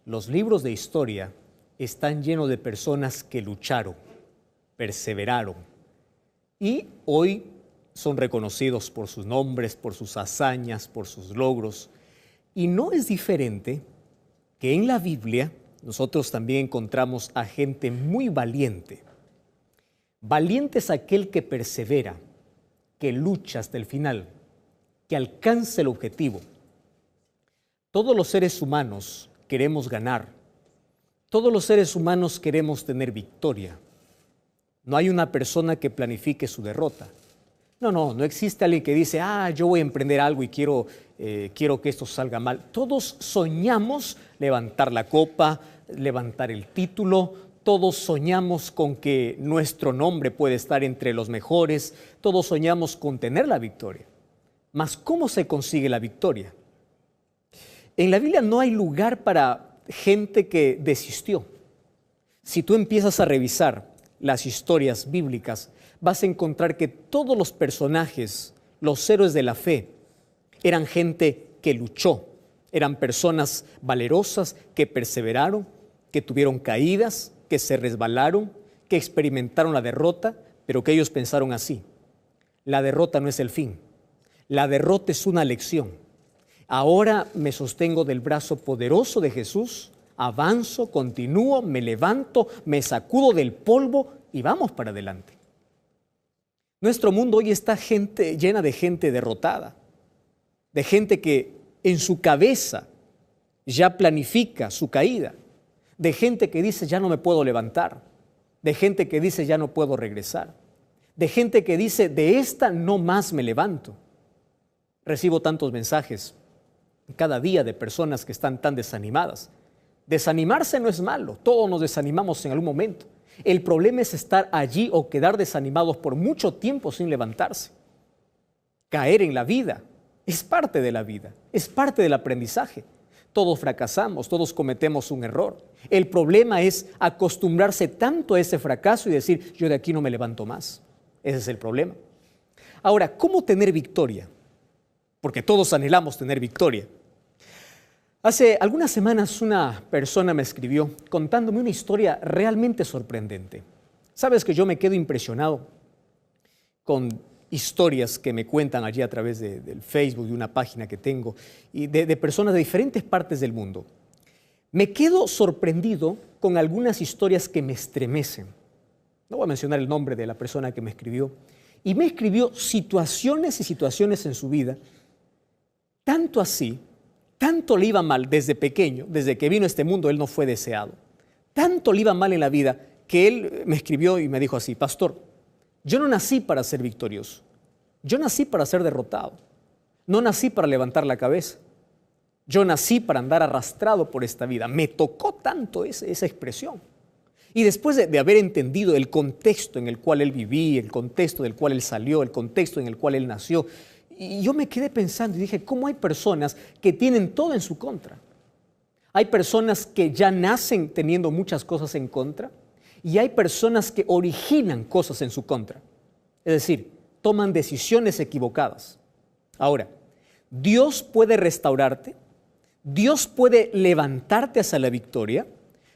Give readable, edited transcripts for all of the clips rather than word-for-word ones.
Los libros de historia están llenos de personas que lucharon, perseveraron y hoy son reconocidos por sus nombres, por sus hazañas, por sus logros. Y no es diferente que en la Biblia nosotros también encontramos a gente muy valiente. Valiente es aquel que persevera, que lucha hasta el final, que alcanza el objetivo. Todos los seres humanos queremos ganar. Todos los seres humanos queremos tener victoria. No hay una persona que planifique su derrota. No existe alguien que dice, yo voy a emprender algo y quiero que esto salga mal. Todos soñamos levantar la copa, levantar el título. Todos soñamos con que nuestro nombre puede estar entre los mejores. Todos soñamos con tener la victoria. Mas, ¿cómo se consigue la victoria? En la Biblia no hay lugar para gente que desistió. Si tú empiezas a revisar las historias bíblicas, vas a encontrar que todos los personajes, los héroes de la fe, eran gente que luchó, eran personas valerosas que perseveraron, que tuvieron caídas, que se resbalaron, que experimentaron la derrota, pero que ellos pensaron así: la derrota no es el fin, la derrota es una lección. Ahora me sostengo del brazo poderoso de Jesús, avanzo, continúo, me levanto, me sacudo del polvo y vamos para adelante. Nuestro mundo hoy está llena de gente derrotada, de gente que en su cabeza ya planifica su caída, de gente que dice ya no me puedo levantar, de gente que dice ya no puedo regresar, de gente que dice de esta no más me levanto. Recibo tantos mensajes cada día de personas que están tan desanimadas. Desanimarse no es malo, todos nos desanimamos en algún momento. El problema es estar allí o quedar desanimados por mucho tiempo sin levantarse. Caer en la vida es parte de la vida, es parte del aprendizaje. Todos fracasamos, todos cometemos un error. El problema es acostumbrarse tanto a ese fracaso y decir, yo de aquí no me levanto más. Ese es el problema. Ahora, ¿cómo tener victoria? Porque todos anhelamos tener victoria. Hace algunas semanas una persona me escribió contándome una historia realmente sorprendente. Sabes que yo me quedo impresionado con historias que me cuentan allí a través del Facebook, de una página que tengo, y de personas de diferentes partes del mundo. Me quedo sorprendido con algunas historias que me estremecen. No voy a mencionar el nombre de la persona que me escribió. Y me escribió situaciones y situaciones en su vida. Tanto así, tanto le iba mal desde pequeño, desde que vino a este mundo, él no fue deseado. Tanto le iba mal en la vida que él me escribió y me dijo así: pastor, yo no nací para ser victorioso, yo nací para ser derrotado, no nací para levantar la cabeza, yo nací para andar arrastrado por esta vida. Me tocó tanto esa expresión. Y después de haber entendido el contexto en el cual él vivía, el contexto del cual él salió, el contexto en el cual él nació, y yo me quedé pensando y dije, ¿cómo hay personas que tienen todo en su contra? Hay personas que ya nacen teniendo muchas cosas en contra y hay personas que originan cosas en su contra. Es decir, toman decisiones equivocadas. Ahora, Dios puede restaurarte, Dios puede levantarte hacia la victoria,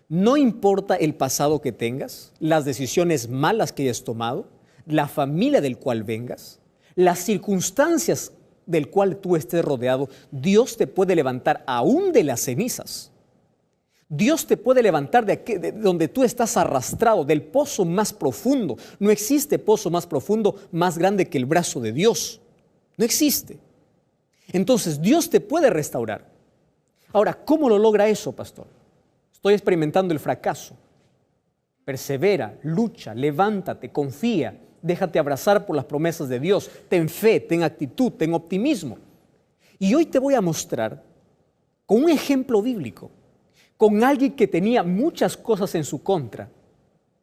no importa el pasado que tengas, las decisiones malas que hayas tomado, la familia del cual vengas, las circunstancias del cual tú estés rodeado. Dios te puede levantar aún de las cenizas. Dios te puede levantar de donde tú estás arrastrado, del pozo más profundo. No existe pozo más profundo, más grande que el brazo de Dios. No existe. Entonces, Dios te puede restaurar. Ahora, ¿cómo lo logra eso, pastor? Estoy experimentando el fracaso. Persevera, lucha, levántate, confía. Déjate abrazar por las promesas de Dios. Ten fe, ten actitud, ten optimismo. Y hoy te voy a mostrar con un ejemplo bíblico, con alguien que tenía muchas cosas en su contra,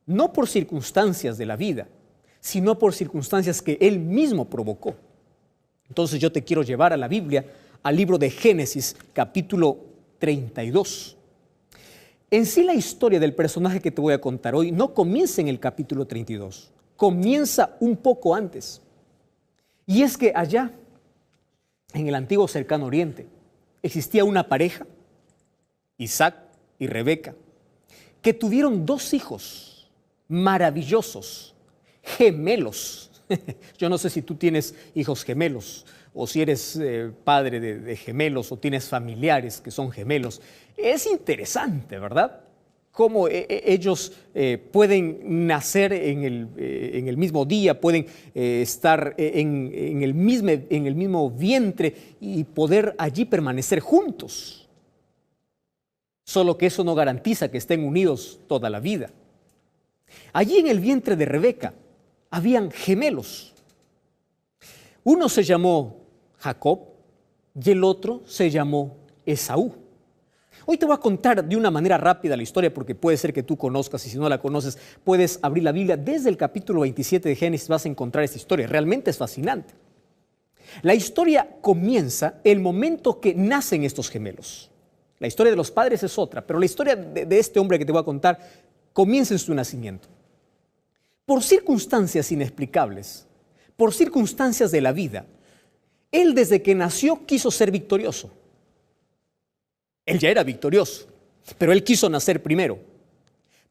no por circunstancias de la vida, sino por circunstancias que él mismo provocó. Entonces yo te quiero llevar a la Biblia, al libro de Génesis, capítulo 32. En sí la historia del personaje que te voy a contar hoy no comienza en el capítulo 32. Comienza un poco antes. Y es que allá, en el antiguo cercano oriente, existía una pareja, Isaac y Rebeca, que tuvieron 2 hijos maravillosos, gemelos. Yo no sé si tú tienes hijos gemelos o si eres padre de gemelos o tienes familiares que son gemelos. Es interesante, ¿verdad? Cómo ellos pueden nacer en el mismo día, pueden estar en el mismo vientre y poder allí permanecer juntos. Solo que eso no garantiza que estén unidos toda la vida. Allí en el vientre de Rebeca habían gemelos. Uno se llamó Jacob y el otro se llamó Esaú. Hoy te voy a contar de una manera rápida la historia porque puede ser que tú conozcas y si no la conoces puedes abrir la Biblia. Desde el capítulo 27 de Génesis vas a encontrar esta historia. Realmente es fascinante. La historia comienza el momento que nacen estos gemelos. La historia de los padres es otra, pero la historia de este hombre que te voy a contar comienza en su nacimiento. Por circunstancias inexplicables, por circunstancias de la vida, él desde que nació quiso ser victorioso. Él ya era victorioso, pero él quiso nacer primero.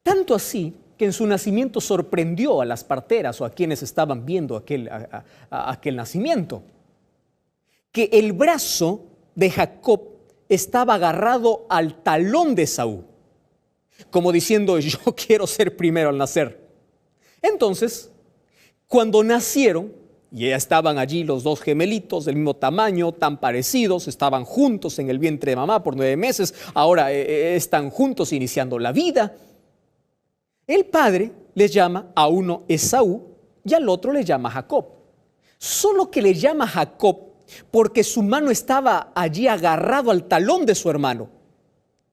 Tanto así que en su nacimiento sorprendió a las parteras o a quienes estaban viendo aquel nacimiento, que el brazo de Jacob estaba agarrado al talón de Esaú, como diciendo, yo quiero ser primero al nacer. Entonces, cuando nacieron, y ya estaban allí los 2 gemelitos del mismo tamaño, tan parecidos, estaban juntos en el vientre de mamá por 9 meses, ahora están juntos iniciando la vida. El padre les llama a uno Esaú y al otro le llama Jacob. Solo que le llama Jacob porque su mano estaba allí agarrado al talón de su hermano.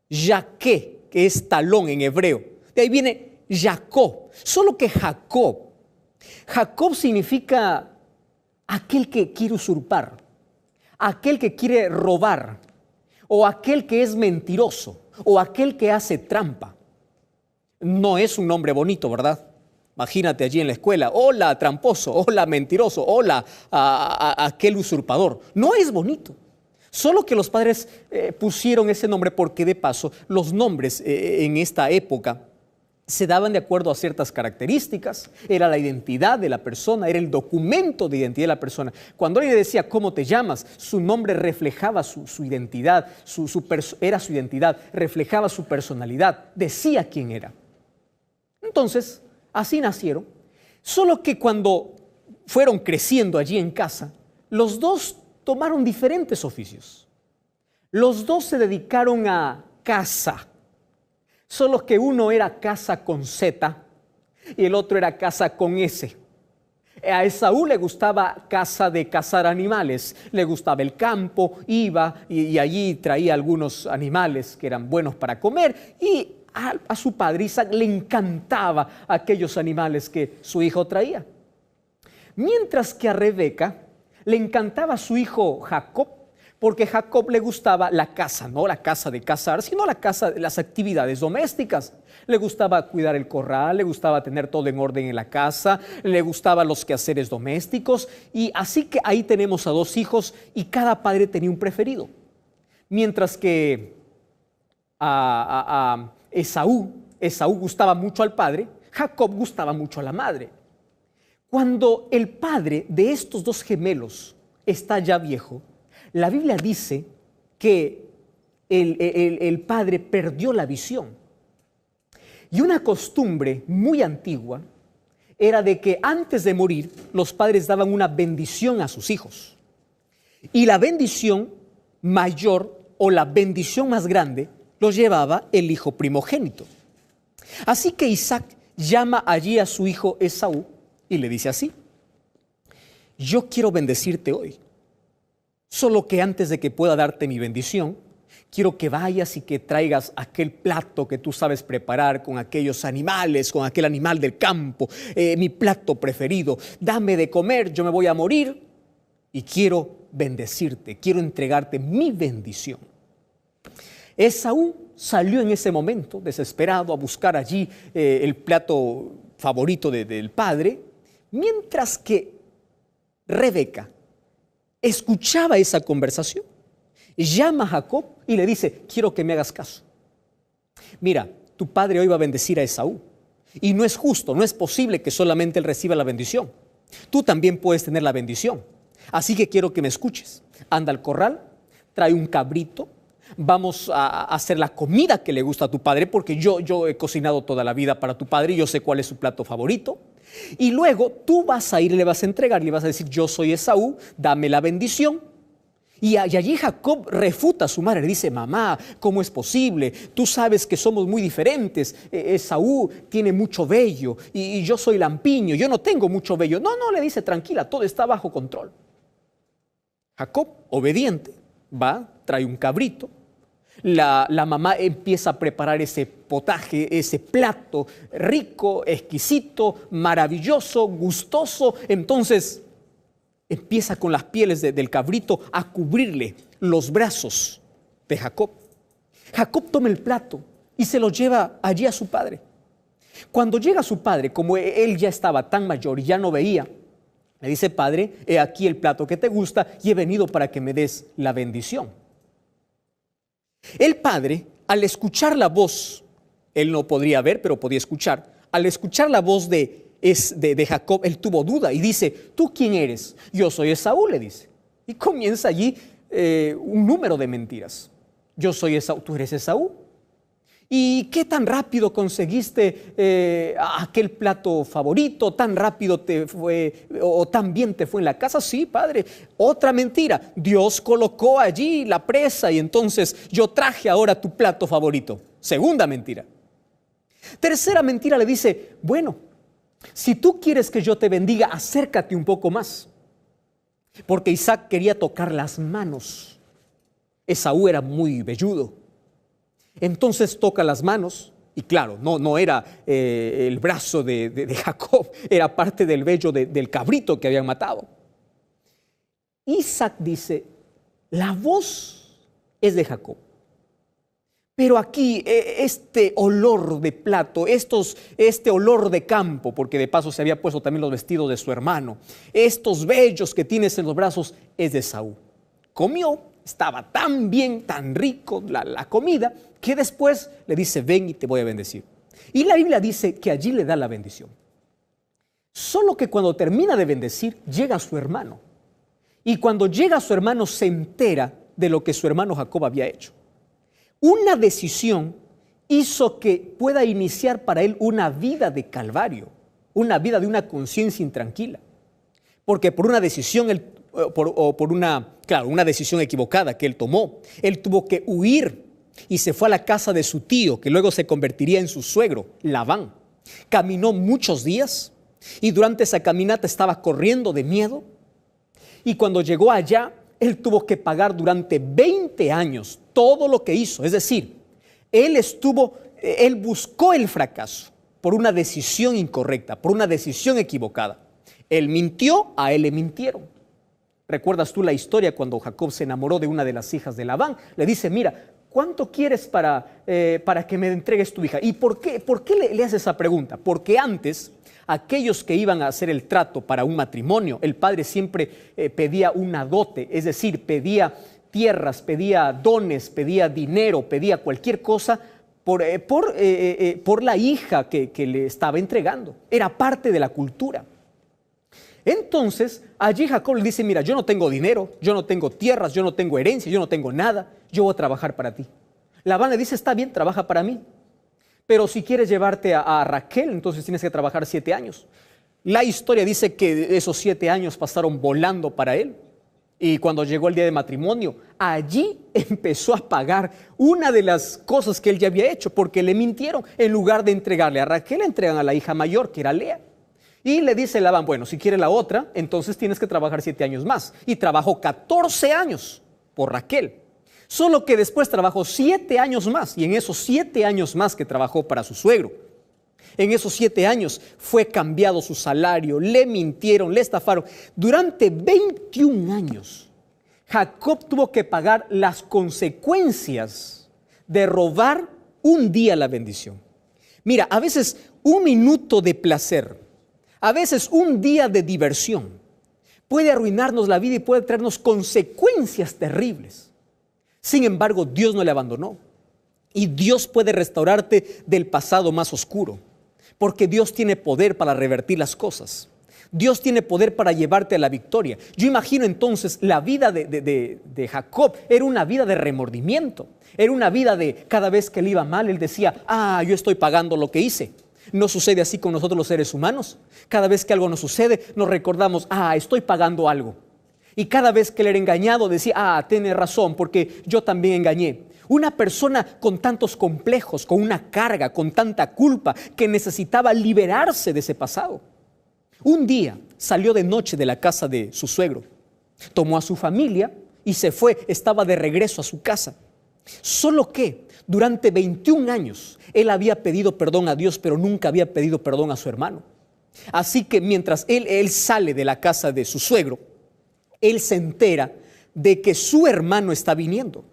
Yaqué, que es talón en hebreo. De ahí viene Jacob. Solo que Jacob significa aquel que quiere usurpar, aquel que quiere robar, o aquel que es mentiroso, o aquel que hace trampa. No es un nombre bonito, ¿verdad? Imagínate allí en la escuela, hola tramposo, hola mentiroso, hola aquel usurpador. No es bonito. Solo que los padres pusieron ese nombre porque de paso los nombres en esta época se daban de acuerdo a ciertas características, era la identidad de la persona, era el documento de identidad de la persona. Cuando alguien le decía ¿cómo te llamas?, su nombre reflejaba su identidad, era su identidad, reflejaba su personalidad, decía quién era. Entonces, así nacieron, solo que cuando fueron creciendo allí en casa, los 2 tomaron diferentes oficios. Los 2 se dedicaron a caza. Solo que uno era caza con Z y el otro era caza con S. A Esaú le gustaba caza de cazar animales, le gustaba el campo, iba y allí traía algunos animales que eran buenos para comer y a su padre Isaac le encantaba aquellos animales que su hijo traía. Mientras que a Rebeca le encantaba su hijo Jacob, porque a Jacob le gustaba la caza, no la caza de cazar, sino la caza de las actividades domésticas. Le gustaba cuidar el corral, le gustaba tener todo en orden en la casa, le gustaban los quehaceres domésticos. Y así que ahí tenemos a 2 hijos y cada padre tenía un preferido. Mientras que a Esaú gustaba mucho al padre, Jacob gustaba mucho a la madre. Cuando el padre de estos 2 gemelos está ya viejo, la Biblia dice que el padre perdió la visión. Y una costumbre muy antigua era de que antes de morir los padres daban una bendición a sus hijos. Y la bendición mayor o la bendición más grande lo llevaba el hijo primogénito. Así que Isaac llama allí a su hijo Esaú y le dice así: yo quiero bendecirte hoy. Solo que antes de que pueda darte mi bendición, quiero que vayas y que traigas aquel plato que tú sabes preparar con aquellos animales, con aquel animal del campo, mi plato preferido. Dame de comer, yo me voy a morir y quiero bendecirte, quiero entregarte mi bendición. Esaú salió en ese momento, desesperado, a buscar allí el plato favorito del padre, mientras que Rebeca escuchaba esa conversación. Llama a Jacob y le dice: quiero que me hagas caso. mira, tu padre hoy va a bendecir a Esaú. Y no es justo, no es posible que solamente él reciba la bendición. Tú también puedes tener la bendición. Así que quiero que me escuches. Anda al corral, trae un cabrito. Vamos a hacer la comida que le gusta a tu padre, porque yo he cocinado toda la vida para tu padre y yo sé cuál es su plato favorito. Y luego tú vas a ir y le vas a entregar, le vas a decir, yo soy Esaú, dame la bendición. Y allí Jacob refuta a su madre, le dice, mamá, ¿cómo es posible? Tú sabes que somos muy diferentes. Esaú tiene mucho vello y yo soy lampiño, yo no tengo mucho vello. No, le dice, tranquila, todo está bajo control. Jacob, obediente, va, trae un cabrito. La mamá empieza a preparar ese potaje, ese plato rico, exquisito, maravilloso, gustoso. Entonces empieza con las pieles del cabrito a cubrirle los brazos de Jacob. Jacob toma el plato y se lo lleva allí a su padre. Cuando llega su padre, como él ya estaba tan mayor y ya no veía, le dice, padre, he aquí el plato que te gusta y he venido para que me des la bendición. El padre, al escuchar la voz, él no podría ver, pero podía escuchar, al escuchar la voz de Jacob, él tuvo duda y dice, ¿tú quién eres? Yo soy Esaú, le dice. Y comienza allí un número de mentiras. Yo soy Esaú, ¿tú eres Esaú? ¿Y qué tan rápido conseguiste aquel plato favorito? ¿Tan rápido te fue o tan bien te fue en la casa? Sí, padre. Otra mentira. Dios colocó allí la presa y entonces yo traje ahora tu plato favorito. Segunda mentira. Tercera mentira, le dice, bueno, si tú quieres que yo te bendiga, acércate un poco más. Porque Isaac quería tocar las manos. Esaú era muy velludo. Entonces toca las manos y claro, no era el brazo de Jacob, era parte del vello del cabrito que habían matado. Isaac dice, la voz es de Jacob, pero aquí este olor de plato, este olor de campo, porque de paso se había puesto también los vestidos de su hermano, estos vellos que tienes en los brazos es de Esaú. Comió. Estaba tan bien, tan rico la comida, que después le dice, ven y te voy a bendecir. Y la Biblia dice que allí le da la bendición. Solo que cuando termina de bendecir, llega su hermano. Y cuando llega su hermano, se entera de lo que su hermano Jacob había hecho. Una decisión hizo que pueda iniciar para él una vida de calvario, una vida de una conciencia intranquila. Porque por una decisión una decisión equivocada que él tomó. Él tuvo que huir y se fue a la casa de su tío, que luego se convertiría en su suegro, Labán. Caminó muchos días y durante esa caminata estaba corriendo de miedo. Y cuando llegó allá, él tuvo que pagar durante 20 años todo lo que hizo. Es decir, él buscó el fracaso por una decisión incorrecta, por una decisión equivocada. Él mintió, a él le mintieron. ¿Recuerdas tú la historia cuando Jacob se enamoró de una de las hijas de Labán? Le dice, mira, ¿cuánto quieres para que me entregues tu hija? ¿Y por qué le hace esa pregunta? Porque antes, aquellos que iban a hacer el trato para un matrimonio, el padre siempre pedía una dote, es decir, pedía tierras, pedía dones, pedía dinero, pedía cualquier cosa por la hija que le estaba entregando. Era parte de la cultura. Entonces, allí Jacob le dice, mira, yo no tengo dinero, yo no tengo tierras, yo no tengo herencia, yo no tengo nada, yo voy a trabajar para ti. Labán le dice, está bien, trabaja para mí, pero si quieres llevarte a Raquel, entonces tienes que trabajar 7 años. La historia dice que esos 7 años pasaron volando para él, y cuando llegó el día de matrimonio, allí empezó a pagar una de las cosas que él ya había hecho, porque le mintieron. En lugar de entregarle a Raquel, le entregan a la hija mayor, que era Lea. Y le dice Labán, bueno, si quieres la otra, entonces tienes que trabajar 7 años más. Y trabajó 14 años por Raquel. Solo que después trabajó 7 años más. Y en esos 7 años más que trabajó para su suegro, en esos 7 años fue cambiado su salario, le mintieron, le estafaron. Durante 21 años, Jacob tuvo que pagar las consecuencias de robar un día la bendición. Mira, a veces un minuto de placer, a veces un día de diversión puede arruinarnos la vida y puede traernos consecuencias terribles. Sin embargo, Dios no le abandonó. Y Dios puede restaurarte del pasado más oscuro, porque Dios tiene poder para revertir las cosas. Dios tiene poder para llevarte a la victoria. Yo imagino entonces la vida de Jacob era una vida de remordimiento. Era una vida de cada vez que le iba mal, él decía, yo estoy pagando lo que hice. ¿No sucede así con nosotros los seres humanos? Cada vez que algo nos sucede, nos recordamos, estoy pagando algo. Y cada vez que le era engañado, decía, tiene razón, porque yo también engañé. Una persona con tantos complejos, con una carga, con tanta culpa, que necesitaba liberarse de ese pasado. Un día salió de noche de la casa de su suegro, tomó a su familia y se fue, estaba de regreso a su casa. Solo que durante 21 años él había pedido perdón a Dios, pero nunca había pedido perdón a su hermano. Así que mientras él sale de la casa de su suegro, él se entera de que su hermano está viniendo.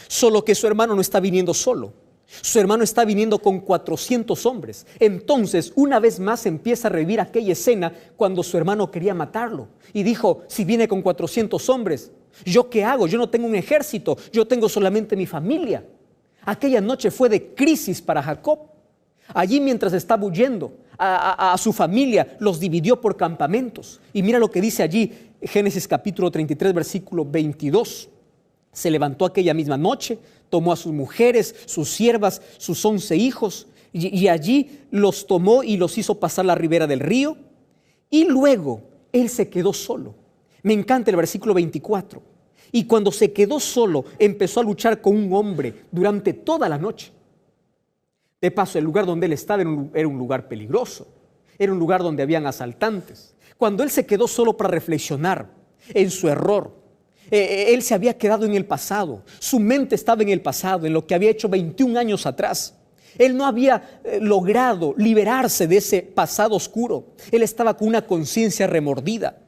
Solo que su hermano no está viniendo solo. Su hermano está viniendo con 400 hombres. Entonces, una vez más empieza a revivir aquella escena cuando su hermano quería matarlo. Y dijo, si viene con 400 hombres, ¿yo qué hago? Yo no tengo un ejército, yo tengo solamente mi familia. Aquella noche fue de crisis para Jacob. Allí mientras estaba huyendo a su familia, los dividió por campamentos. Y mira lo que dice allí, Génesis capítulo 33, versículo 22. Se levantó aquella misma noche, tomó a sus mujeres, sus siervas, sus 11 hijos, y allí los tomó y los hizo pasar la ribera del río. Y luego él se quedó solo. Me encanta el versículo 24. Y cuando se quedó solo, empezó a luchar con un hombre durante toda la noche. De paso, el lugar donde él estaba era un lugar peligroso. Era un lugar donde habían asaltantes. Cuando él se quedó solo para reflexionar en su error, él se había quedado en el pasado. Su mente estaba en el pasado, en lo que había hecho 21 años atrás. Él no había logrado liberarse de ese pasado oscuro. Él estaba con una conciencia remordida.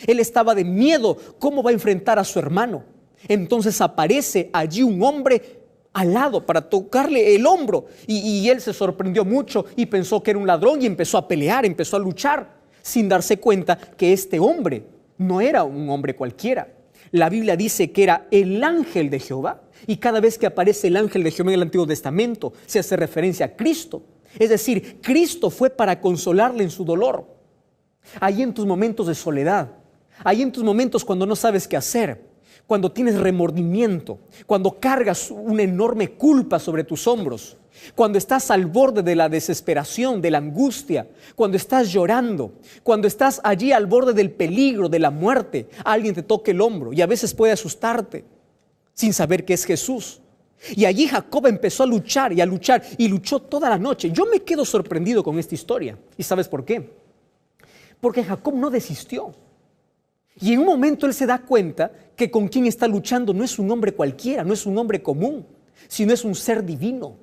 Él estaba de miedo. ¿Cómo va a enfrentar a su hermano? Entonces aparece allí un hombre al lado para tocarle el hombro. Y él se sorprendió mucho y pensó que era un ladrón y empezó a pelear, empezó a luchar, sin darse cuenta que este hombre no era un hombre cualquiera. La Biblia dice que era el ángel de Jehová. Y cada vez que aparece el ángel de Jehová en el Antiguo Testamento, se hace referencia a Cristo. Es decir, Cristo fue para consolarle en su dolor. Ahí en tus momentos de soledad, ahí en tus momentos cuando no sabes qué hacer, cuando tienes remordimiento, cuando cargas una enorme culpa sobre tus hombros, cuando estás al borde de la desesperación, de la angustia, cuando estás llorando, cuando estás allí al borde del peligro, de la muerte, alguien te toca el hombro y a veces puede asustarte sin saber que es Jesús. Y allí Jacob empezó a luchar y luchó toda la noche. Yo me quedo sorprendido con esta historia. ¿Y sabes por qué? Porque Jacob no desistió. Y en un momento él se da cuenta que con quien está luchando no es un hombre cualquiera, no es un hombre común, sino es un ser divino,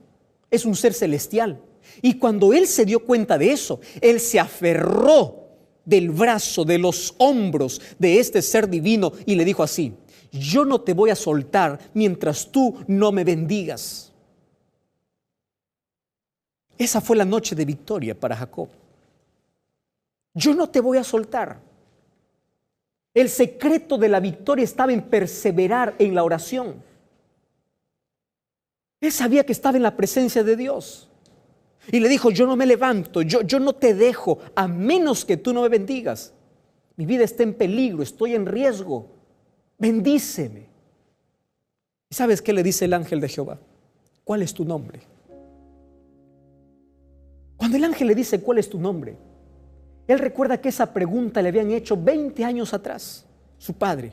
es un ser celestial. Y cuando él se dio cuenta de eso, él se aferró del brazo, de los hombros de este ser divino y le dijo así: yo no te voy a soltar mientras tú no me bendigas. Esa fue la noche de victoria para Jacob. Yo no te voy a soltar. El secreto de la victoria estaba en perseverar en la oración. Él sabía que estaba en la presencia de Dios. Y le dijo: yo no me levanto, yo no te dejo a menos que tú no me bendigas. Mi vida está en peligro, estoy en riesgo. Bendíceme. ¿Y sabes qué le dice el ángel de Jehová? ¿Cuál es tu nombre? Cuando el ángel le dice ¿cuál es tu nombre?, él recuerda que esa pregunta le habían hecho 20 años atrás su padre.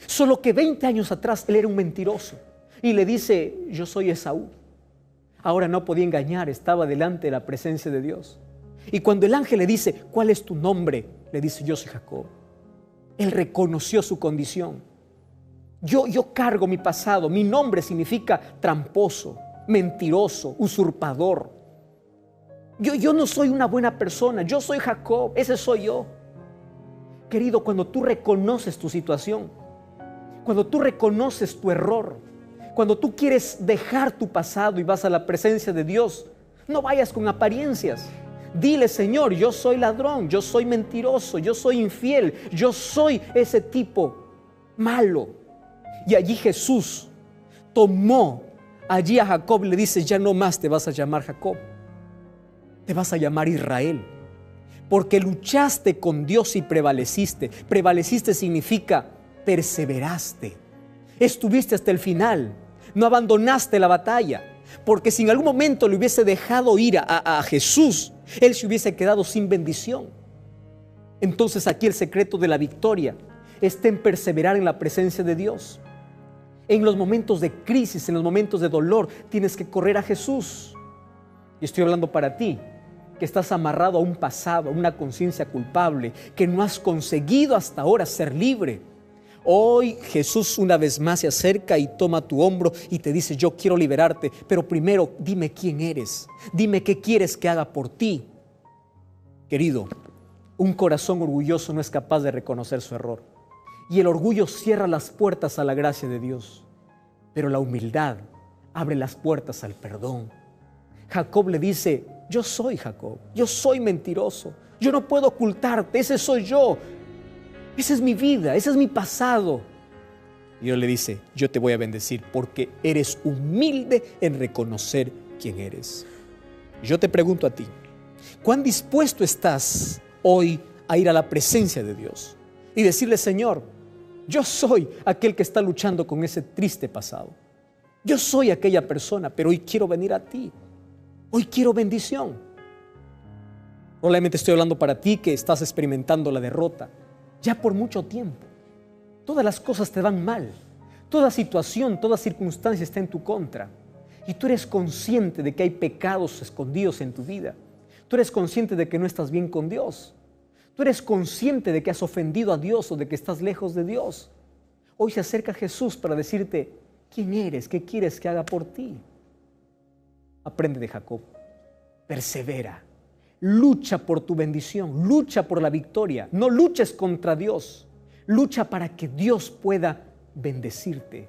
Solo que 20 años atrás él era un mentiroso. Y le dice: yo soy Esaú. Ahora no podía engañar, estaba delante de la presencia de Dios. Y cuando el ángel le dice ¿cuál es tu nombre?, le dice: yo soy Jacob. Él reconoció su condición. Yo cargo mi pasado. Mi nombre significa tramposo, mentiroso, usurpador. Yo no soy una buena persona. Yo soy Jacob, ese soy yo. Querido, cuando tú reconoces tu situación, cuando tú reconoces tu error, cuando tú quieres dejar tu pasado y vas a la presencia de Dios, no vayas con apariencias. Dile: Señor, yo soy ladrón, yo soy mentiroso, yo soy infiel, yo soy ese tipo malo. Y allí Jesús tomó Allí a Jacob le dice, ya no más te vas a llamar Jacob, te vas a llamar Israel, porque luchaste con Dios y prevaleciste. Prevaleciste significa perseveraste, estuviste hasta el final, no abandonaste la batalla, porque si en algún momento le hubiese dejado ir a Jesús, él se hubiese quedado sin bendición. Entonces aquí el secreto de la victoria está en perseverar en la presencia de Dios. En los momentos de crisis, en los momentos de dolor, tienes que correr a Jesús. Y estoy hablando para ti, que estás amarrado a un pasado, a una conciencia culpable, que no has conseguido hasta ahora ser libre. Hoy Jesús una vez más se acerca y toma tu hombro y te dice, yo quiero liberarte, pero primero dime quién eres, dime qué quieres que haga por ti. Querido, un corazón orgulloso no es capaz de reconocer su error. Y el orgullo cierra las puertas a la gracia de Dios, pero la humildad abre las puertas al perdón. Jacob le dice, yo soy Jacob, yo soy mentiroso, yo no puedo ocultarte, ese soy yo, esa es mi vida, ese es mi pasado. Y Dios le dice, yo te voy a bendecir porque eres humilde en reconocer quién eres. Yo te pregunto a ti, ¿cuán dispuesto estás hoy a ir a la presencia de Dios y decirle, Señor, yo soy aquel que está luchando con ese triste pasado? Yo soy aquella persona, pero hoy quiero venir a ti. Hoy quiero bendición. Probablemente estoy hablando para ti que estás experimentando la derrota ya por mucho tiempo. Todas las cosas te van mal. Toda situación, toda circunstancia está en tu contra. Y tú eres consciente de que hay pecados escondidos en tu vida. Tú eres consciente de que no estás bien con Dios. Tú eres consciente de que has ofendido a Dios o de que estás lejos de Dios. Hoy se acerca Jesús para decirte, ¿quién eres? ¿Qué quieres que haga por ti? Aprende de Jacob, persevera, lucha por tu bendición, lucha por la victoria. No luches contra Dios, lucha para que Dios pueda bendecirte.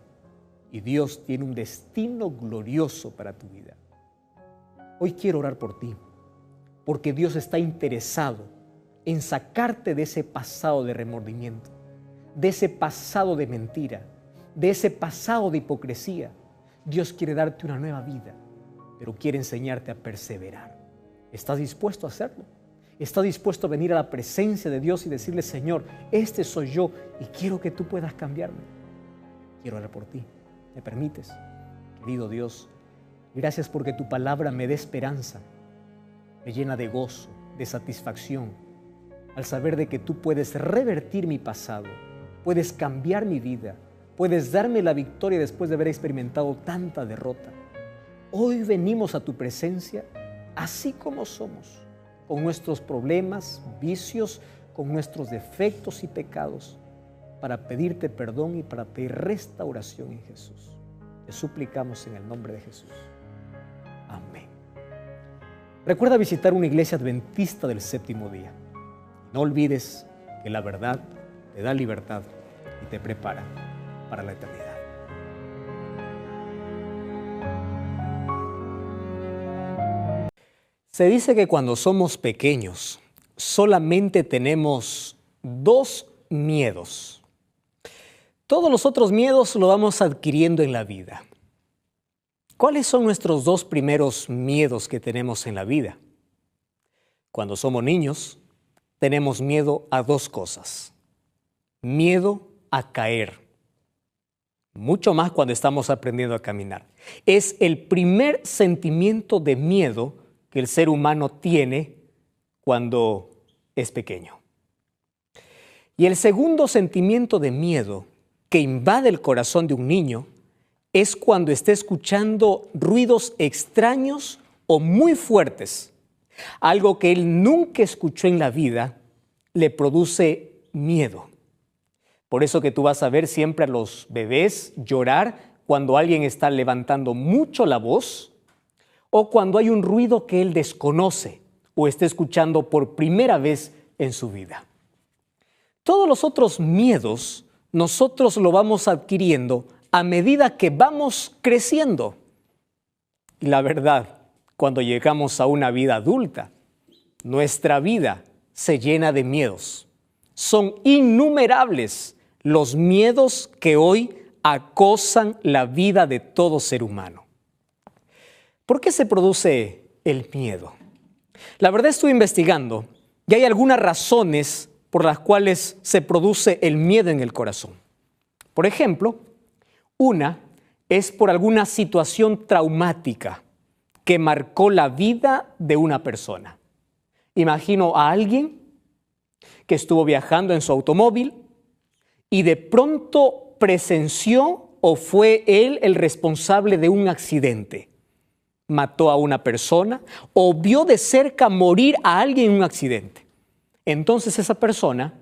Y Dios tiene un destino glorioso para tu vida. Hoy quiero orar por ti, porque Dios está interesado en sacarte de ese pasado de remordimiento, de ese pasado de mentira, de ese pasado de hipocresía. Dios quiere darte una nueva vida, pero quiere enseñarte a perseverar. ¿Estás dispuesto a hacerlo? ¿Estás dispuesto a venir a la presencia de Dios y decirle, Señor, este soy yo y quiero que tú puedas cambiarme? Quiero orar por ti. ¿Me permites? Querido Dios, gracias porque tu palabra me da esperanza, me llena de gozo, de satisfacción, al saber de que tú puedes revertir mi pasado, puedes cambiar mi vida, puedes darme la victoria después de haber experimentado tanta derrota. Hoy venimos a tu presencia así como somos, con nuestros problemas, vicios, con nuestros defectos y pecados, para pedirte perdón y para pedir restauración en Jesús. Te suplicamos en el nombre de Jesús. Amén. Recuerda visitar una iglesia adventista del séptimo día. No olvides que la verdad te da libertad y te prepara para la eternidad. Se dice que cuando somos pequeños solamente tenemos 2 miedos. Todos los otros miedos lo vamos adquiriendo en la vida. ¿Cuáles son nuestros 2 primeros miedos que tenemos en la vida? Cuando somos niños, tenemos miedo a 2 cosas. Miedo a caer. Mucho más cuando estamos aprendiendo a caminar. Es el primer sentimiento de miedo que el ser humano tiene cuando es pequeño. Y el segundo sentimiento de miedo que invade el corazón de un niño es cuando está escuchando ruidos extraños o muy fuertes. Algo que él nunca escuchó en la vida le produce miedo. Por eso que tú vas a ver siempre a los bebés llorar cuando alguien está levantando mucho la voz o cuando hay un ruido que él desconoce o está escuchando por primera vez en su vida. Todos los otros miedos nosotros lo vamos adquiriendo a medida que vamos creciendo. Y la verdad, cuando llegamos a una vida adulta, nuestra vida se llena de miedos. Son innumerables los miedos que hoy acosan la vida de todo ser humano. ¿Por qué se produce el miedo? La verdad estuve investigando y hay algunas razones por las cuales se produce el miedo en el corazón. Por ejemplo, una es por alguna situación traumática que marcó la vida de una persona. Imagino a alguien que estuvo viajando en su automóvil y de pronto presenció o fue él el responsable de un accidente. Mató a una persona o vio de cerca morir a alguien en un accidente. Entonces esa persona,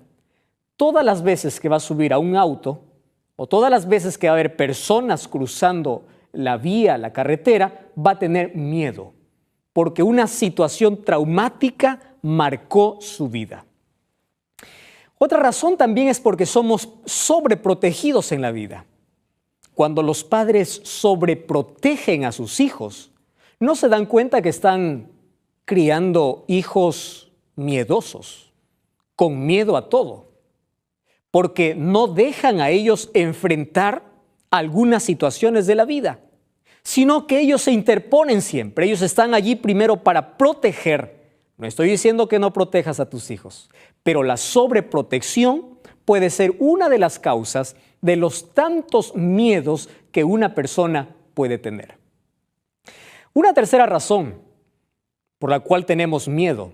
todas las veces que va a subir a un auto o todas las veces que va a haber personas cruzando la vía, la carretera, va a tener miedo, porque una situación traumática marcó su vida. Otra razón también es porque somos sobreprotegidos en la vida. Cuando los padres sobreprotegen a sus hijos, no se dan cuenta que están criando hijos miedosos, con miedo a todo, porque no dejan a ellos enfrentar algunas situaciones de la vida, sino que ellos se interponen siempre. Ellos están allí primero para proteger. No estoy diciendo que no protejas a tus hijos, pero la sobreprotección puede ser una de las causas de los tantos miedos que una persona puede tener. Una tercera razón por la cual tenemos miedo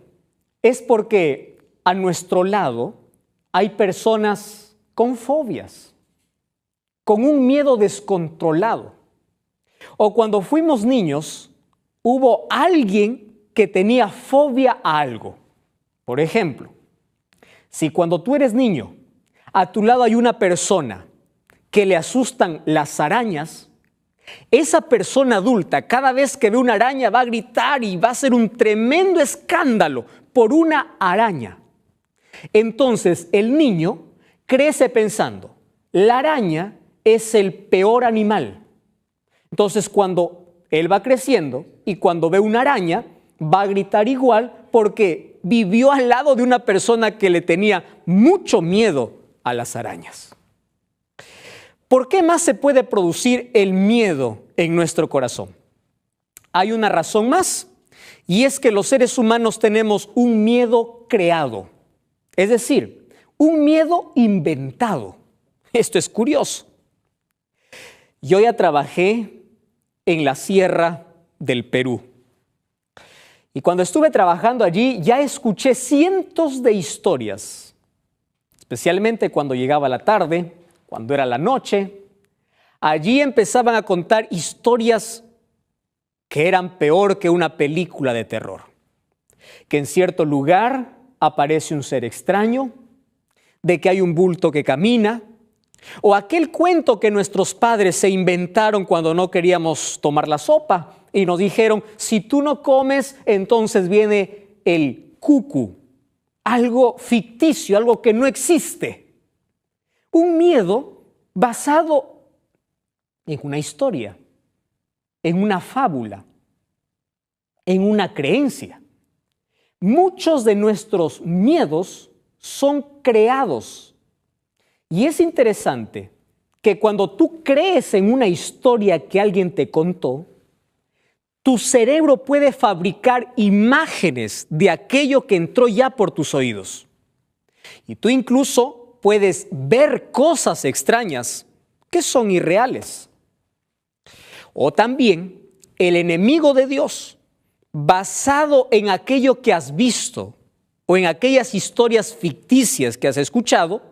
es porque a nuestro lado hay personas con fobias, con un miedo descontrolado. O cuando fuimos niños, hubo alguien que tenía fobia a algo. Por ejemplo, si cuando tú eres niño, a tu lado hay una persona que le asustan las arañas, esa persona adulta, cada vez que ve una araña, va a gritar y va a hacer un tremendo escándalo por una araña. Entonces, el niño crece pensando, la araña es el peor animal. Entonces, cuando él va creciendo y cuando ve una araña, va a gritar igual porque vivió al lado de una persona que le tenía mucho miedo a las arañas. ¿Por qué más se puede producir el miedo en nuestro corazón? Hay una razón más, y es que los seres humanos tenemos un miedo creado, es decir, un miedo inventado. Esto es curioso. Yo ya trabajé en la Sierra del Perú. Y cuando estuve trabajando allí, ya escuché cientos de historias, especialmente cuando llegaba la tarde, cuando era la noche. Allí empezaban a contar historias que eran peor que una película de terror. Que en cierto lugar aparece un ser extraño, de que hay un bulto que camina, o aquel cuento que nuestros padres se inventaron cuando no queríamos tomar la sopa y nos dijeron, si tú no comes, entonces viene el cucu, algo ficticio, algo que no existe. Un miedo basado en una historia, en una fábula, en una creencia. Muchos de nuestros miedos son creados. Y es interesante que cuando tú crees en una historia que alguien te contó, tu cerebro puede fabricar imágenes de aquello que entró ya por tus oídos. Y tú incluso puedes ver cosas extrañas que son irreales. O también el enemigo de Dios, basado en aquello que has visto o en aquellas historias ficticias que has escuchado,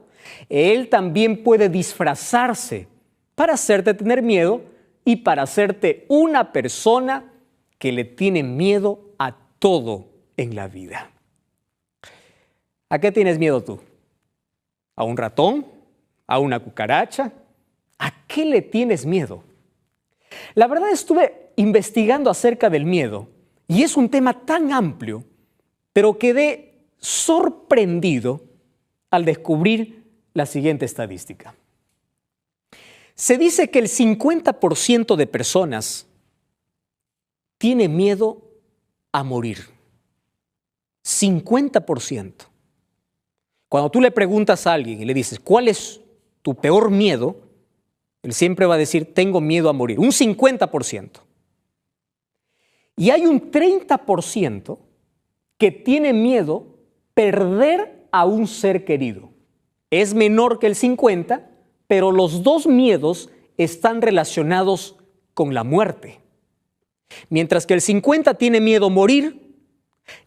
él también puede disfrazarse para hacerte tener miedo y para hacerte una persona que le tiene miedo a todo en la vida. ¿A qué tienes miedo tú? ¿A un ratón? ¿A una cucaracha? ¿A qué le tienes miedo? La verdad estuve investigando acerca del miedo y es un tema tan amplio, pero quedé sorprendido al descubrir la siguiente estadística. Se dice que el 50% de personas tiene miedo a morir. 50%. Cuando tú le preguntas a alguien y le dices, ¿cuál es tu peor miedo? Él siempre va a decir, tengo miedo a morir. Un 50%. Y hay un 30% que tiene miedo perder a un ser querido. Es menor que el 50%, pero los dos miedos están relacionados con la muerte. Mientras que el 50% tiene miedo a morir,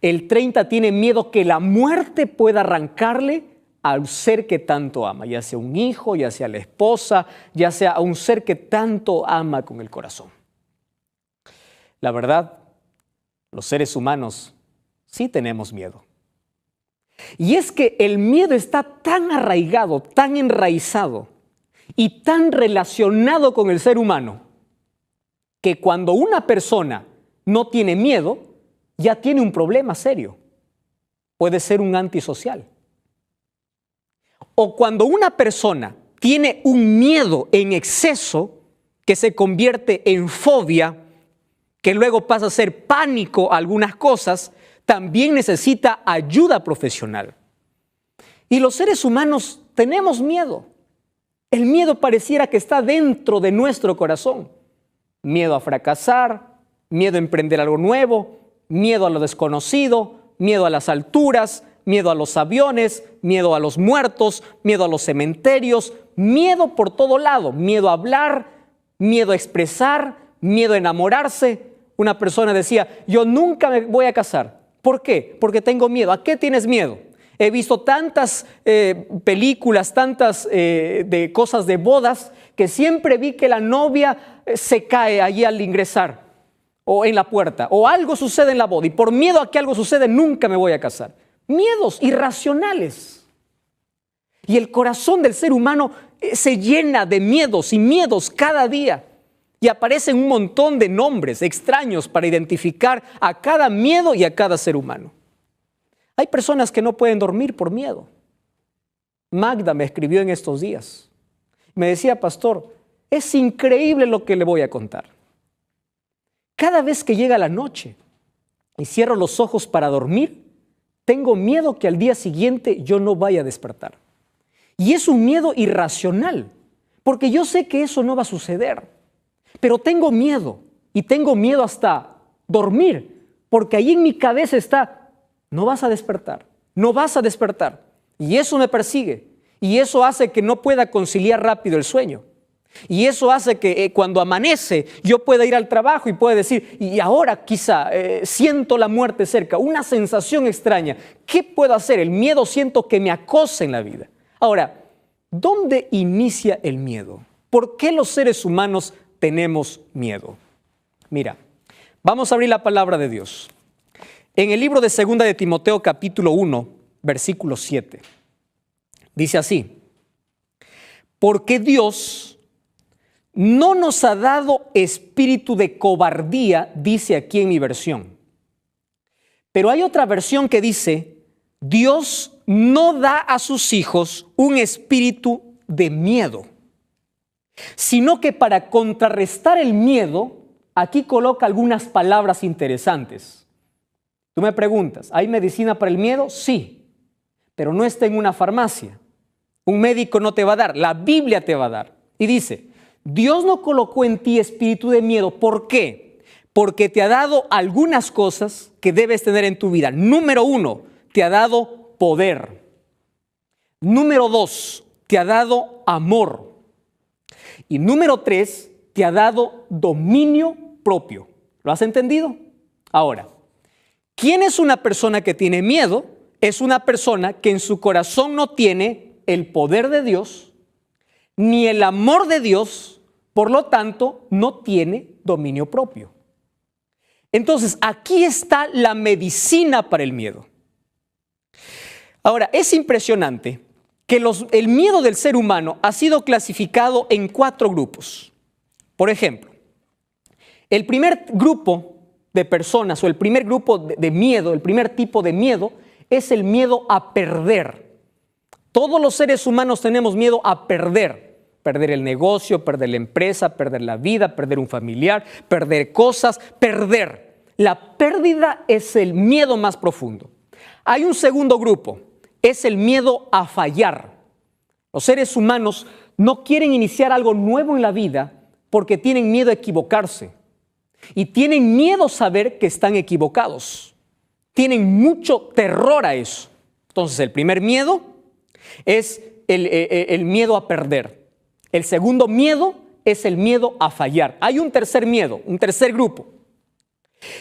el 30% tiene miedo que la muerte pueda arrancarle al ser que tanto ama, ya sea un hijo, ya sea la esposa, ya sea a un ser que tanto ama con el corazón. La verdad, los seres humanos sí tenemos miedo. Y es que el miedo está tan arraigado, tan enraizado y tan relacionado con el ser humano, que cuando una persona no tiene miedo, ya tiene un problema serio. Puede ser un antisocial. O cuando una persona tiene un miedo en exceso que se convierte en fobia, que luego pasa a ser pánico a algunas cosas, también necesita ayuda profesional. Y los seres humanos tenemos miedo. El miedo pareciera que está dentro de nuestro corazón. Miedo a fracasar, miedo a emprender algo nuevo, miedo a lo desconocido, miedo a las alturas, miedo a los aviones, miedo a los muertos, miedo a los cementerios, miedo por todo lado, miedo a hablar, miedo a expresar, miedo a enamorarse. Una persona decía, yo nunca me voy a casar. ¿Por qué? Porque tengo miedo. ¿A qué tienes miedo? He visto tantas películas, tantas de cosas de bodas, que siempre vi que la novia se cae allí al ingresar o en la puerta, o algo sucede en la boda, y por miedo a que algo suceda nunca me voy a casar. Miedos irracionales. Y el corazón del ser humano se llena de miedos y miedos cada día. Y aparecen un montón de nombres extraños para identificar a cada miedo y a cada ser humano. Hay personas que no pueden dormir por miedo. Magda me escribió en estos días. Me decía, pastor, es increíble lo que le voy a contar. Cada vez que llega la noche y cierro los ojos para dormir, tengo miedo que al día siguiente yo no vaya a despertar. Y es un miedo irracional, porque yo sé que eso no va a suceder. Pero tengo miedo, y tengo miedo hasta dormir, porque ahí en mi cabeza está, no vas a despertar, no vas a despertar. Y eso me persigue, y eso hace que no pueda conciliar rápido el sueño. Y eso hace que cuando amanece yo pueda ir al trabajo y pueda decir, y ahora quizá siento la muerte cerca, una sensación extraña. ¿Qué puedo hacer? El miedo siento que me acosa en la vida. Ahora, ¿dónde inicia el miedo? ¿Por qué los seres humanos tenemos miedo? Mira, vamos a abrir la palabra de Dios. En el libro de 2 de Timoteo capítulo 1, versículo 7, dice así: porque Dios no nos ha dado espíritu de cobardía, dice aquí en mi versión. Pero hay otra versión que dice, Dios no da a sus hijos un espíritu de miedo, sino que para contrarrestar el miedo, aquí coloca algunas palabras interesantes. Tú me preguntas, ¿hay medicina para el miedo? Sí, pero no está en una farmacia. Un médico no te va a dar, la Biblia te va a dar. Y dice, Dios no colocó en ti espíritu de miedo. ¿Por qué? Porque te ha dado algunas cosas que debes tener en tu vida. Número 1, te ha dado poder. Número 2, te ha dado amor. Y número 3, te ha dado dominio propio. ¿Lo has entendido? Ahora, ¿quién es una persona que tiene miedo? Es una persona que en su corazón no tiene el poder de Dios, ni el amor de Dios, por lo tanto, no tiene dominio propio. Entonces, aquí está la medicina para el miedo. Ahora, es impresionante que el miedo del ser humano ha sido clasificado en 4 grupos. Por ejemplo, el primer grupo de personas o el primer grupo de miedo, el primer tipo de miedo, es el miedo a perder. Todos los seres humanos tenemos miedo a perder. Perder el negocio, perder la empresa, perder la vida, perder un familiar, perder cosas, perder. La pérdida es el miedo más profundo. Hay un segundo grupo, es el miedo a fallar. Los seres humanos no quieren iniciar algo nuevo en la vida porque tienen miedo a equivocarse. y tienen miedo a saber que están equivocados. Tienen mucho terror a eso. Entonces, el primer miedo es el miedo a perder. El segundo miedo es el miedo a fallar. Hay un tercer miedo, un tercer grupo.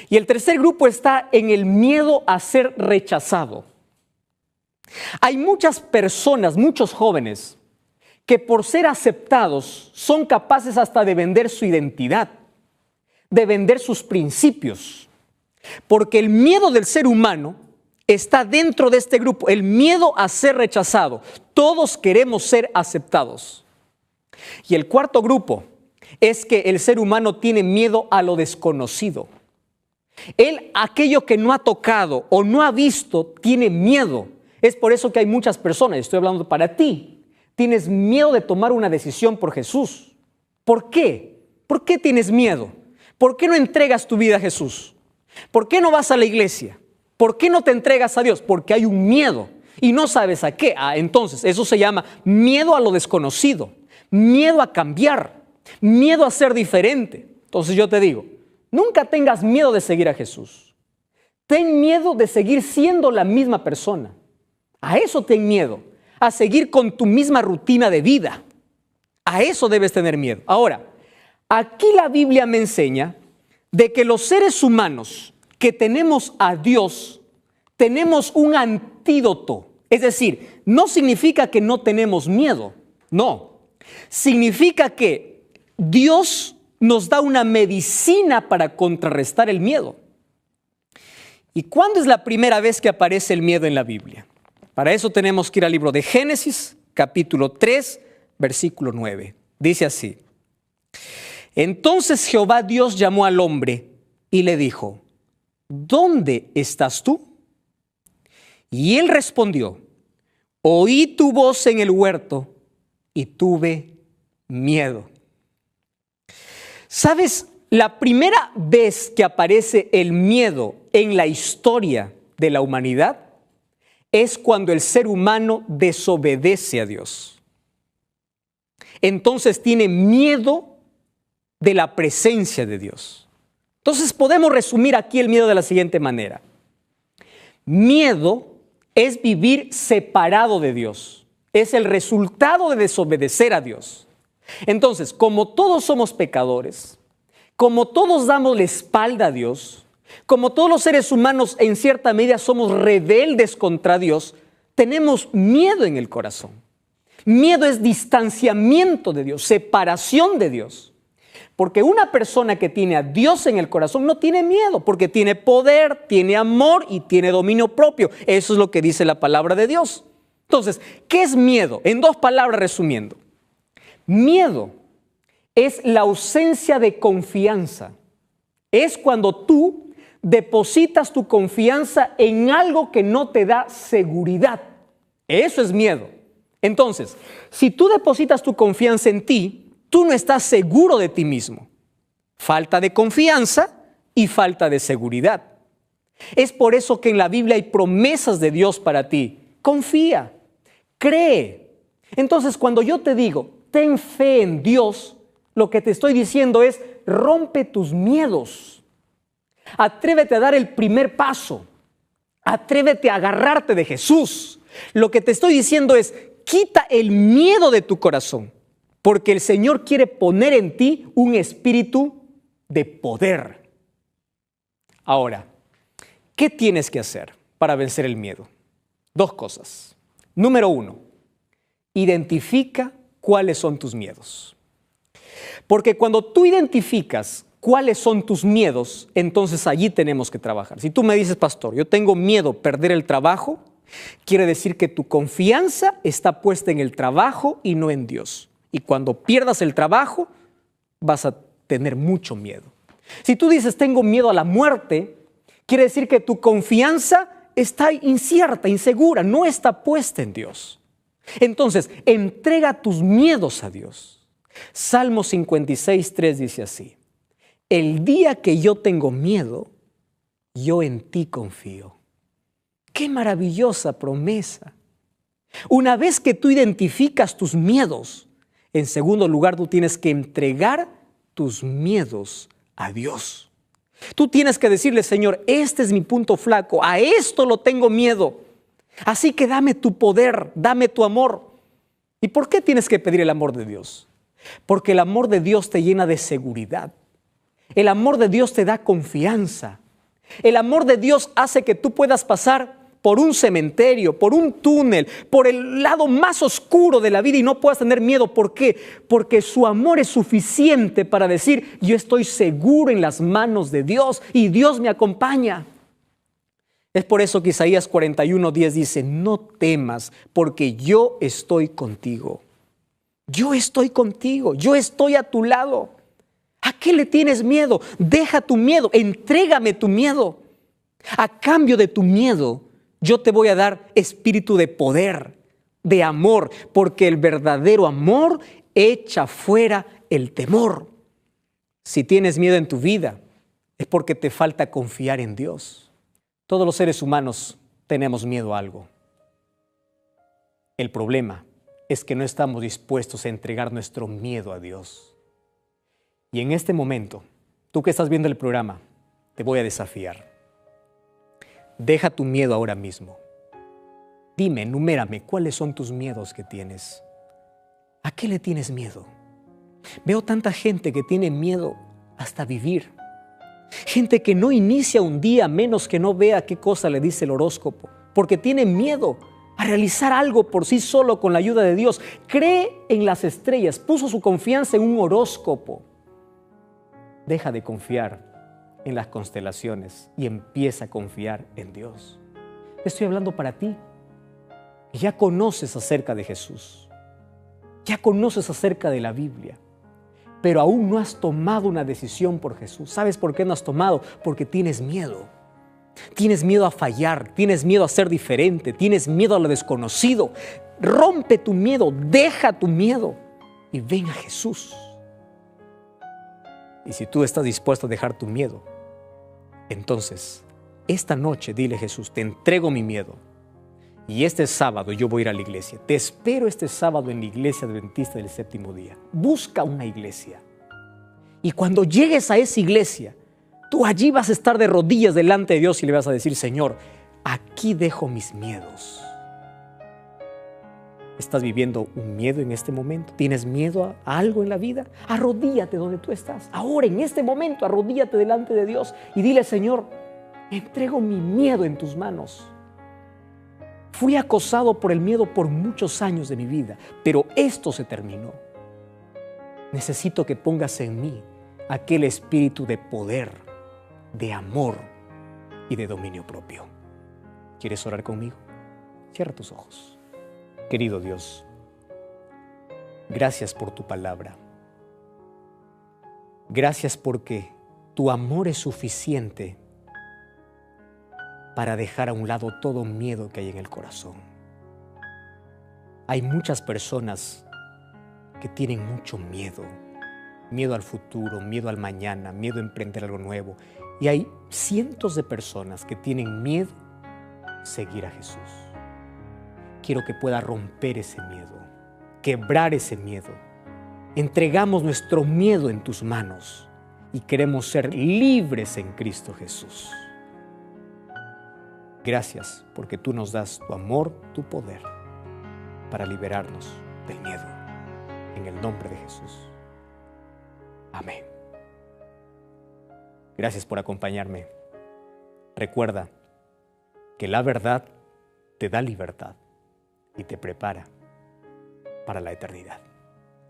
Y el tercer grupo está en el miedo a ser rechazado. Hay muchas personas, muchos jóvenes, que por ser aceptados son capaces hasta de vender su identidad, de vender sus principios. Porque el miedo del ser humano está dentro de este grupo, el miedo a ser rechazado. Todos queremos ser aceptados. Y el cuarto grupo es que el ser humano tiene miedo a lo desconocido. Él, aquello que no ha tocado o no ha visto, tiene miedo. Es por eso que hay muchas personas, estoy hablando para ti, tienes miedo de tomar una decisión por Jesús. ¿Por qué? ¿Por qué tienes miedo? ¿Por qué no entregas tu vida a Jesús? ¿Por qué no vas a la iglesia? ¿Por qué no te entregas a Dios? Porque hay un miedo y no sabes a qué. Entonces, eso se llama miedo a lo desconocido, miedo a cambiar, miedo a ser diferente. Entonces yo te digo, nunca tengas miedo de seguir a Jesús. Ten miedo de seguir siendo la misma persona. A eso ten miedo, a seguir con tu misma rutina de vida. A eso debes tener miedo. Ahora, aquí la Biblia me enseña de que los seres humanos que tenemos a Dios, tenemos un antídoto. Es decir, no significa que no tenemos miedo, no. Significa que Dios nos da una medicina para contrarrestar el miedo. ¿Y cuándo es la primera vez que aparece el miedo en la Biblia? Para eso tenemos que ir al libro de Génesis, capítulo 3, versículo 9. Dice así: Entonces Jehová Dios llamó al hombre y le dijo, ¿dónde estás tú? Y él respondió, oí tu voz en el huerto y tuve miedo. ¿Sabes? La primera vez que aparece el miedo en la historia de la humanidad es cuando el ser humano desobedece a Dios. Entonces tiene miedo de la presencia de Dios. Entonces podemos resumir aquí el miedo de la siguiente manera. Miedo es vivir separado de Dios. Es el resultado de desobedecer a Dios. Entonces, como todos somos pecadores, como todos damos la espalda a Dios, como todos los seres humanos en cierta medida somos rebeldes contra Dios, tenemos miedo en el corazón. Miedo es distanciamiento de Dios, separación de Dios. Porque una persona que tiene a Dios en el corazón no tiene miedo, porque tiene poder, tiene amor y tiene dominio propio. Eso es lo que dice la palabra de Dios. Entonces, ¿qué es miedo? En dos palabras resumiendo. Miedo es la ausencia de confianza. Es cuando tú depositas tu confianza en algo que no te da seguridad. Eso es miedo. Entonces, si tú depositas tu confianza en ti, tú no estás seguro de ti mismo. Falta de confianza y falta de seguridad. Es por eso que en la Biblia hay promesas de Dios para ti. Confía, cree. Entonces, cuando yo te digo, ten fe en Dios, lo que te estoy diciendo es, rompe tus miedos. Atrévete a dar el primer paso. Atrévete a agarrarte de Jesús. Lo que te estoy diciendo es, quita el miedo de tu corazón, porque el Señor quiere poner en ti un espíritu de poder. Ahora, ¿qué tienes que hacer para vencer el miedo? Dos cosas. Número 1, identifica cuáles son tus miedos. Porque cuando tú identificas cuáles son tus miedos, entonces allí tenemos que trabajar. Si tú me dices, pastor, yo tengo miedo a perder el trabajo, quiere decir que tu confianza está puesta en el trabajo y no en Dios. Y cuando pierdas el trabajo, vas a tener mucho miedo. Si tú dices, tengo miedo a la muerte, quiere decir que tu confianza está incierta, insegura, no está puesta en Dios. Entonces, entrega tus miedos a Dios. Salmo 56:3 dice así: el día que yo tengo miedo, yo en ti confío. ¡Qué maravillosa promesa! Una vez que tú identificas tus miedos, en segundo lugar, tú tienes que entregar tus miedos a Dios. Tú tienes que decirle, Señor, este es mi punto flaco, a esto lo tengo miedo. Así que dame tu poder, dame tu amor. ¿Y por qué tienes que pedir el amor de Dios? Porque el amor de Dios te llena de seguridad. El amor de Dios te da confianza. El amor de Dios hace que tú puedas pasar por un cementerio, por un túnel, por el lado más oscuro de la vida y no puedas tener miedo. ¿Por qué? Porque su amor es suficiente para decir, yo estoy seguro en las manos de Dios y Dios me acompaña. Es por eso que Isaías 41:10 dice, no temas porque yo estoy contigo. Yo estoy contigo, yo estoy a tu lado. ¿A qué le tienes miedo? Deja tu miedo, entrégame tu miedo. A cambio de tu miedo, yo te voy a dar espíritu de poder, de amor, porque el verdadero amor echa fuera el temor. Si tienes miedo en tu vida, es porque te falta confiar en Dios. Todos los seres humanos tenemos miedo a algo. El problema es que no estamos dispuestos a entregar nuestro miedo a Dios. Y en este momento, tú que estás viendo el programa, te voy a desafiar. Deja tu miedo ahora mismo. Dime, enumérame, ¿cuáles son tus miedos que tienes? ¿A qué le tienes miedo? Veo tanta gente que tiene miedo hasta vivir. Gente que no inicia un día menos que no vea qué cosa le dice el horóscopo, porque tiene miedo a realizar algo por sí solo con la ayuda de Dios. Cree en las estrellas, puso su confianza en un horóscopo. Deja de confiar en las constelaciones y empieza a confiar en Dios. Estoy hablando para ti. Ya conoces acerca de Jesús. Ya conoces acerca de la Biblia. Pero aún no has tomado una decisión por Jesús. ¿Sabes por qué no has tomado? Porque tienes miedo. Tienes miedo a fallar, tienes miedo a ser diferente, tienes miedo a lo desconocido. Rompe tu miedo, deja tu miedo y ven a Jesús. Y si tú estás dispuesto a dejar tu miedo, entonces esta noche dile, Jesús, te entrego mi miedo. Y este sábado yo voy a ir a la iglesia. Te espero este sábado en la iglesia adventista del séptimo día. Busca una iglesia. Y cuando llegues a esa iglesia, tú allí vas a estar de rodillas delante de Dios y le vas a decir, Señor, aquí dejo mis miedos. ¿Estás viviendo un miedo en este momento? ¿Tienes miedo a algo en la vida? Arrodíllate donde tú estás. Ahora, en este momento, arrodíllate delante de Dios y dile, Señor, entrego mi miedo en tus manos. Fui acosado por el miedo por muchos años de mi vida, pero esto se terminó. Necesito que pongas en mí aquel espíritu de poder, de amor y de dominio propio. ¿Quieres orar conmigo? Cierra tus ojos. Querido Dios, gracias por tu palabra. Gracias porque tu amor es suficiente para dejar a un lado todo miedo que hay en el corazón. Hay muchas personas que tienen mucho miedo. Miedo al futuro, miedo al mañana, miedo a emprender algo nuevo. Y hay cientos de personas que tienen miedo a seguir a Jesús. Quiero que pueda romper ese miedo, quebrar ese miedo. Entregamos nuestro miedo en tus manos y queremos ser libres en Cristo Jesús. Gracias porque tú nos das tu amor, tu poder para liberarnos del miedo. En el nombre de Jesús. Amén. Gracias por acompañarme. Recuerda que la verdad te da libertad y te prepara para la eternidad.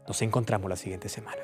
Nos encontramos la siguiente semana.